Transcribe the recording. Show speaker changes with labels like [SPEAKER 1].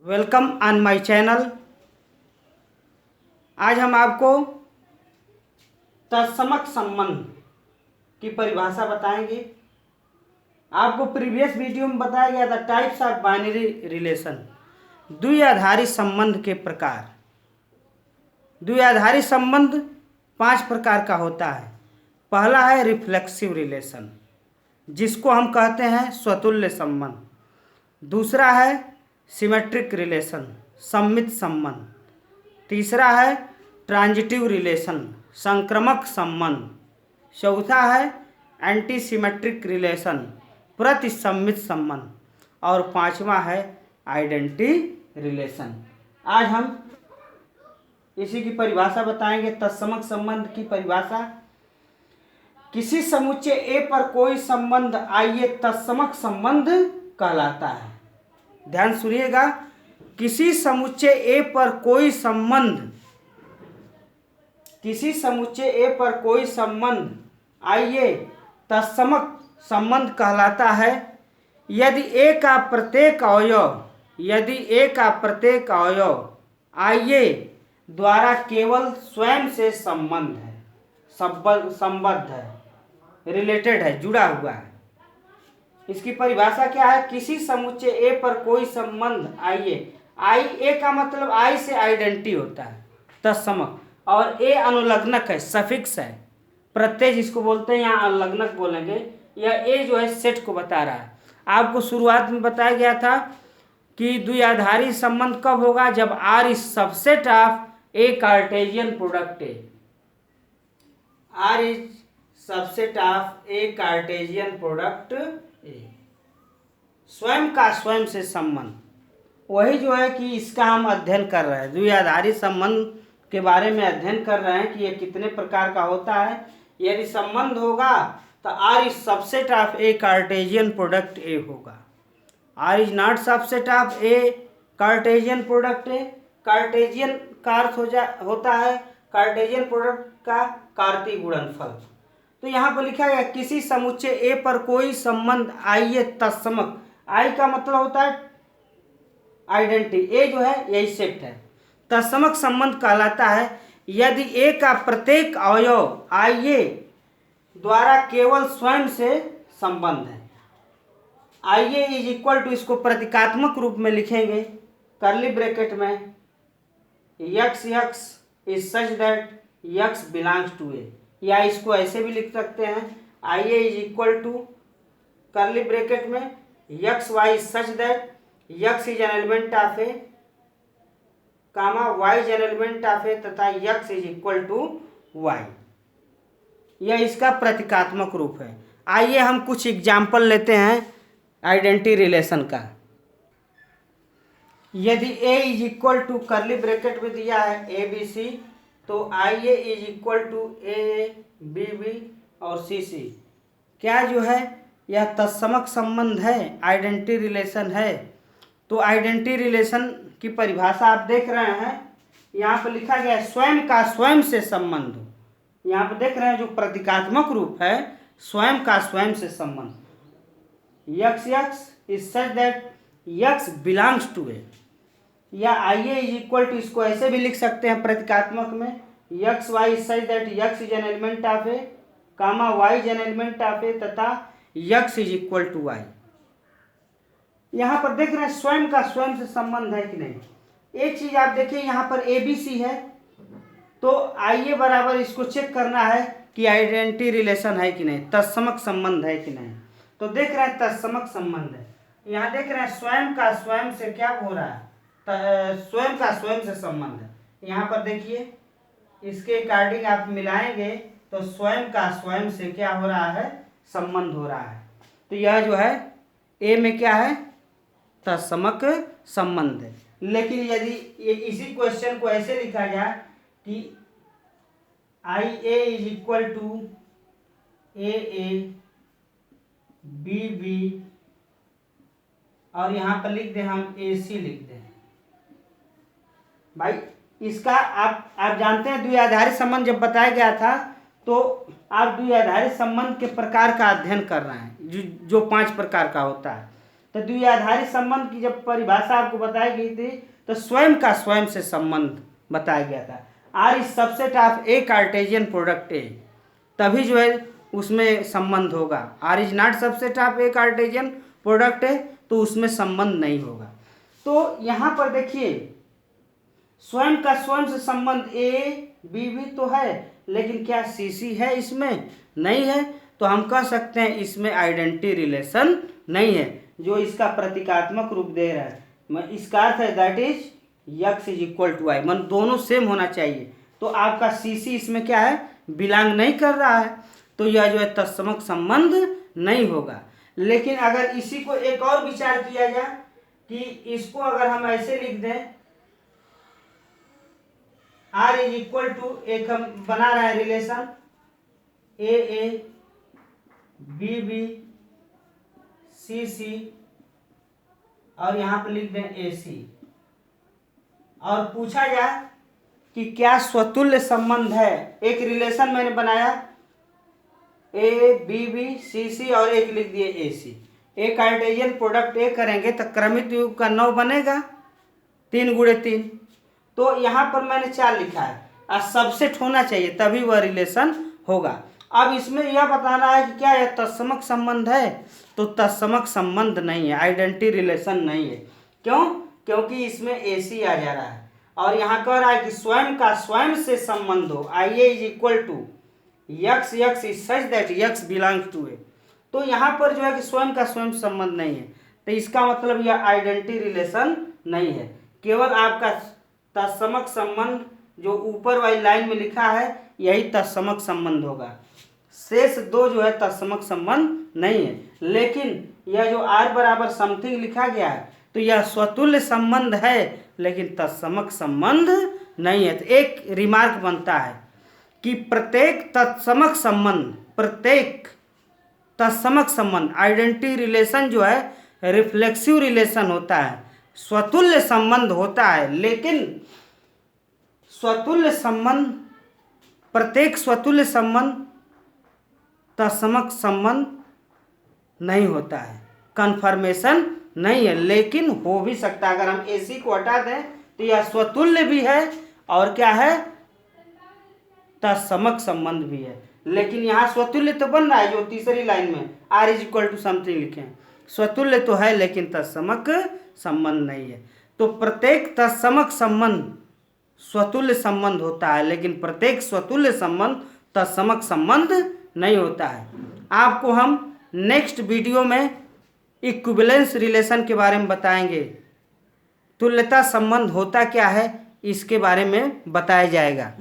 [SPEAKER 1] Welcome on my channel. आज हम आपको तत्समक संबंध की परिभाषा बताएंगे। आपको प्रीवियस वीडियो में बताया गया था टाइप्स ऑफ बाइनरी रिलेशन, द्विआधारी संबंध के प्रकार। द्विआधारी संबंध 5 प्रकार का होता है। पहला है रिफ्लेक्सिव रिलेशन, जिसको हम कहते हैं स्वतुल्य संबंध। दूसरा है सिमेट्रिक रिलेशन, सममित संबंध। तीसरा है ट्रांजिटिव रिलेशन, संक्रमक संबंध। चौथा है एंटी सिमेट्रिक रिलेशन, प्रतिसम्मित संबंध। और पांचवा है आइडेंटिटी रिलेशन। आज हम इसी की परिभाषा बताएंगे। तत्समक संबंध की परिभाषा: किसी समुच्चय ए पर कोई संबंध आइए तत्समक संबंध कहलाता है। ध्यान सुनिएगा, किसी समुच्चय ए पर कोई संबंध आइए तत्समक संबंध कहलाता है यदि ए का प्रत्येक अवयव आइए द्वारा केवल स्वयं से संबद्ध है, रिलेटेड है, जुड़ा हुआ है। इसकी परिभाषा क्या है? किसी समुच्चय ए पर कोई संबंध आइए, आई ए का मतलब आई से आइडेंटिटी होता है तत्समक, और ए अनुलग्नक है, सफिक्स है, प्रत्यय जिसको बोलते हैं, यहाँ अनुलग्नक बोलेंगे। यह ए जो है सेट को बता रहा है। आपको शुरुआत में बताया गया था कि द्विआधारी संबंध कब होगा? जब R is subset of A Cartesian product A. R is subset of A Cartesian product A. स्वयं का स्वयं से संबंध, वही जो है कि इसका हम अध्ययन कर रहे हैं। द्विआधारी संबंध के बारे में अध्ययन कर रहे हैं कि ये कितने प्रकार का होता है। यदि संबंध होगा तो R is subset of A Cartesian product A होगा। R is not subset of A Cartesian product A. Cartesian का अर्थ होता है कार्टेशियन प्रोडक्ट का कार्तीय गुणनफल। तो यहाँ पर लिखा गया किसी समुच्चय ए पर कोई संबंध आइए तत्समक। आई का मतलब होता है आइडेंटिटी, ए जो है यही सेट है। तत्समक संबंध कहलाता है यदि ए का प्रत्येक अवयव आइए द्वारा केवल स्वयं से संबंध है। आइए इज इक्वल टू, इसको प्रतीकात्मक रूप में लिखेंगे कर्ली ब्रैकेट में, x is such that x belongs to A, या इसको ऐसे भी लिख सकते हैं I A is equal to curly bracket में x y is such that x is an element of A comma y is an element of A तथा x is equal to y. यह इसका प्रतीकात्मक रूप है। आइए हम कुछ एग्जाम्पल लेते हैं आइडेंटिटी रिलेशन का। यदि A is equal to curly bracket में दिया है ए बी सी, तो I A is equal to A B B और सी सी। क्या जो है यह तत्समक संबंध है, आइडेंटिटी रिलेशन है। तो आइडेंटिटी रिलेशन की परिभाषा आप देख रहे हैं, यहाँ पर लिखा गया है स्वयं का स्वयं से संबंध। यहाँ पर देख रहे हैं जो प्रतीकात्मक रूप है, स्वयं का स्वयं से संबंध। X is such that x belongs to A, या आइए इज इक्वल टू, इसको ऐसे भी लिख सकते हैं प्रतीकात्मक में, x y is such that x is an element of A comma y is an element of A तथा x is equal to y. यहाँ पर देख रहे हैं स्वयं का स्वयं से संबंध है कि नहीं। एक चीज आप देखिए, यहाँ पर ए बी सी है, तो आइए बराबर इसको चेक करना है कि आइडेंटिटी रिलेशन है कि नहीं, तत्समक संबंध है कि नहीं। तो देख रहे हैं तत्समक संबंध है। यहाँ देख रहे हैं स्वयं का स्वयं से क्या हो रहा है, स्वयं का स्वयं से संबंध है। यहाँ पर देखिए इसके अकॉर्डिंग आप मिलाएंगे तो स्वयं का स्वयं से क्या हो रहा है, संबंध हो रहा है। तो यह जो है ए में क्या है, तत्समक संबंध है। लेकिन यदि इसी क्वेश्चन को ऐसे लिखा जाए कि I A is equal to A B B और यहाँ पर लिख दें हम ए सी लिख दें, भाई इसका आप जानते हैं द्विआधारी संबंध जब बताया गया था तो आप द्विआधारी संबंध के प्रकार का अध्ययन कर रहे हैं जो 5 प्रकार का होता है। तो द्विआधारी संबंध की जब परिभाषा आपको बताई गई थी तो स्वयं का स्वयं से संबंध बताया गया था। R is subset of A Cartesian product A, तभी जो है उसमें संबंध होगा। R is not subset of A Cartesian product A, तो उसमें संबंध नहीं होगा। तो यहाँ पर देखिए स्वयं का स्वयं से संबंध ए बी भी तो है, लेकिन क्या सी सी है इसमें? नहीं है। तो हम कह सकते हैं इसमें आइडेंटिटी रिलेशन नहीं है, जो इसका प्रतीकात्मक रूप दे रहा है। मैं इसका अर्थ है that is x is equal to y, मन दोनों सेम होना चाहिए। तो आपका सी सी इसमें क्या है? बिलोंग नहीं कर रहा है, तो यह जो है तत्समक संबंध नहीं होगा। लेकिन अगर इसी को एक और विचार किया जाए कि इसको अगर हम ऐसे लिख दें, आर इज इक्वल टू, एक हम बना रहे हैं relation A B B C C, और यहाँ पे लिख दें ए सी, और पूछा जाए कि क्या स्वतुल्य संबंध है। एक रिलेशन मैंने बनाया ए बी बी सी सी और एक लिख दिए ए सी, ए कार्टेशियन प्रोडक्ट ए करेंगे तो क्रमिक युग का 9 बनेगा, 3 गुणे 3। तो यहाँ पर मैंने 4 लिखा है, और सबसेट होना चाहिए तभी वह रिलेशन होगा। अब इसमें यह बताना है कि क्या यह तत्समक संबंध है, तो तत्समक संबंध नहीं है, आइडेंटिटी रिलेशन नहीं है। क्यों? क्योंकि इसमें ए सी आ जा रहा है, और यहाँ कह रहा है कि स्वयं का स्वयं से संबंध हो, I A is equal to x x is such that x belongs to A. तो यहाँ पर जो है कि स्वयं का स्वयं संबंध नहीं है, तो इसका मतलब यह आइडेंटिटी रिलेशन नहीं है। केवल आपका तत्समक संबंध जो ऊपर वाली लाइन में लिखा है यही तत्समक संबंध होगा, शेष 2 जो है तत्समक संबंध नहीं है। लेकिन यह जो r बराबर समथिंग लिखा गया है तो यह स्वतुल्य संबंध है, लेकिन तत्समक संबंध नहीं है। तो एक रिमार्क बनता है कि प्रत्येक तत्समक संबंध आइडेंटिटी रिलेशन जो है रिफ्लेक्सिव रिलेशन होता है, स्वतुल्य संबंध होता है, लेकिन प्रत्येक स्वतुल्य संबंध तत्समक संबंध नहीं होता है, कन्फर्मेशन नहीं है। लेकिन हो भी सकता है, अगर हम ए सी को हटा दें तो यह स्वतुल्य भी है और क्या है? तत्समक संबंध भी है। लेकिन यहाँ स्वतुल्य तो बन रहा है, जो तीसरी लाइन में R is equal to something लिखे हैं, स्वतुल्य तो है लेकिन तत्समक संबंध नहीं है। तो प्रत्येक तत्समक संबंध स्वतुल्य संबंध होता है, लेकिन प्रत्येक स्वतुल्य संबंध तत्समक संबंध नहीं होता है। आपको हम नेक्स्ट वीडियो में इक्विवेलेंस रिलेशन के बारे में बताएंगे, तुल्यता संबंध होता क्या है इसके बारे में बताया जाएगा।